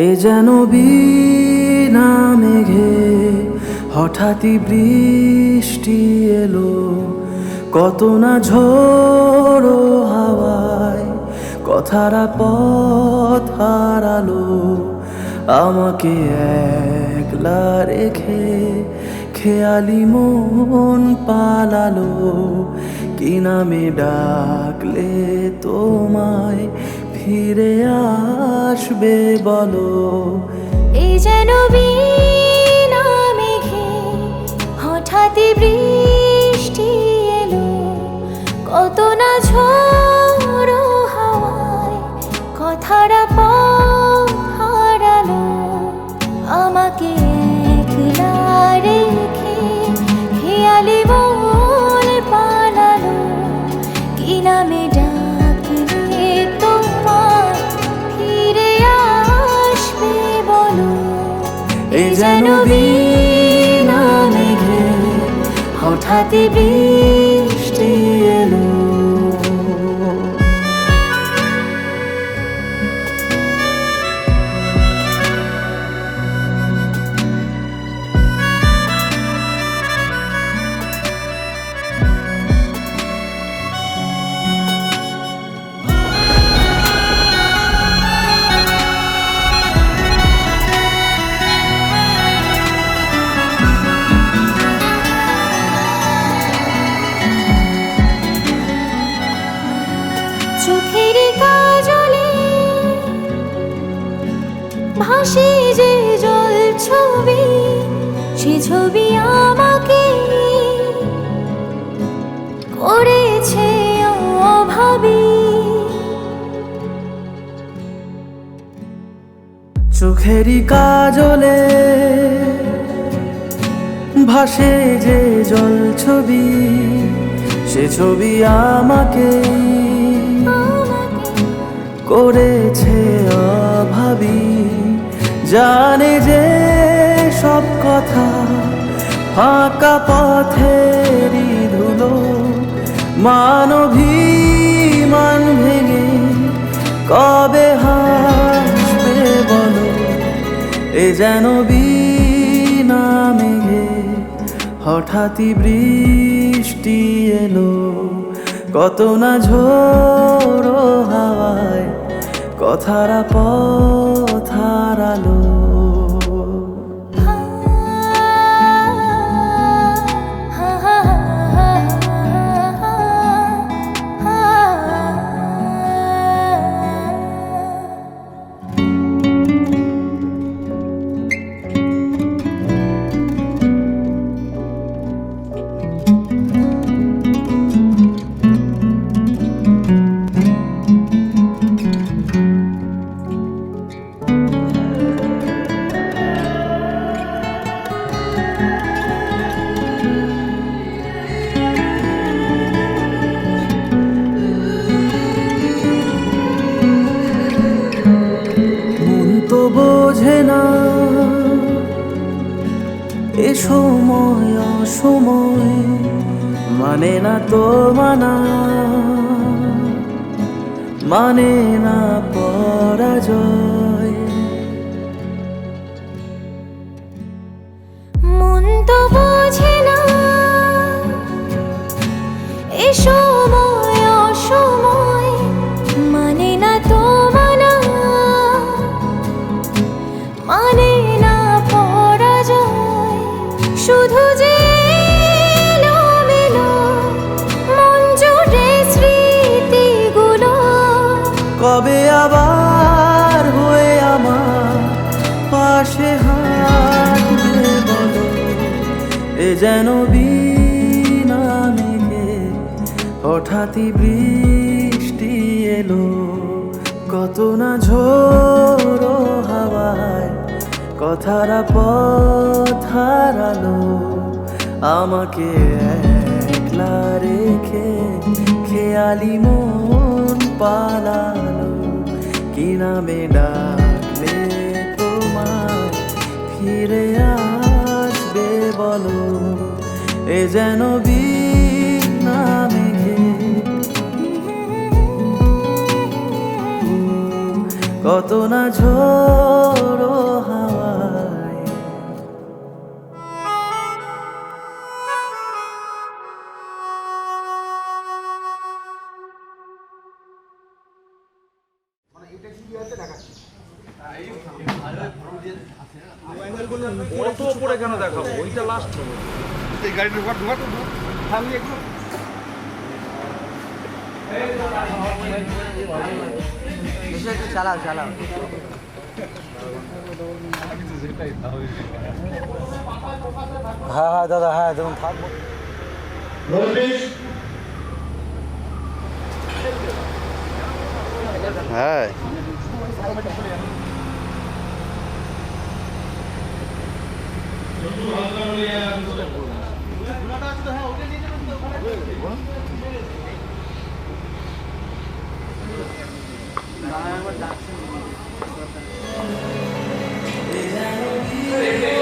এ যেন বিনা মেঘে হঠাৎই বৃষ্টি এলো, কত না ঝোড়ো হাওয়ায় কথারা পথ হারালো। আমাকে একলা রেখে খেয়ালি মন পালালো, কি নামে ডাকলে তোমায় ফিরে আসবে বলো। এই যেন বিনা মেঘে হঠাৎই বৃষ্টি এলো, কত না ঝোড়ো হাওয়ায় কথাটা পথ হারালো। আমাকে একলা রেখে খেয়ালি মন পালালো, কি নামে ডাকলে তোমায় ফিরে আসবে বলো। এই যেন বিনা মেঘে হঠাৎই বৃষ্টি এলো। চোখের কাজলে ভাসে যে জল ছবি, সে ছবি আমাকে করেছে অভাবী। চোখেরই কাজলে ভাসে যে জল ছবি, সে ছবি আমাকে করেছে অভাবী। জানে যে সব কথা ফাঁকা পথেরই ধুলো, মানভিমান ভেঙে কবে হাসবে বলো। এ যেন বিনা মেঘে হঠাৎই বৃষ্টি এলো, কত না ঝোড়ো হাওয়ায় কথারা পথ হারালো। তো বোঝে না এ সময় অসময়, মানে না তো মানা, মানে না পরাজয়। মন তো বোঝে না এ সময় অসময়, মানে না তো মানা, মানে না পরাজয়। শুধু যে এলোমেলো মন জুড়ে স্মৃতিগুলো, কবে আবার হয়ে আমার পাশে হাঁটবে বলো। এ যেন বিনা মেঘে হঠাৎই বৃষ্টি এলো, কত না ঝোড়ো হাওয়ায় কথারা পথ হারালো। আমাকে একলা রেখে খেয়ালি মন পালালো, কি নামে ডাকলে তোমায় ফিরে আসবে বলো। এ যেন বীণা মেঘে কত না ঝোড়ো হাওয়ায়। অত উপরে কেন দেখাবো, ওইটা লাস্ট হবে। এই গাড়িটা ঢোকা ঢোকা ঢোকা থামি একটু। চালাও চালাও। হ্যাঁ হ্যাঁ দাদা, হ্যাঁ যেমন থাকবো। হ্যাঁ এ যেন বীণা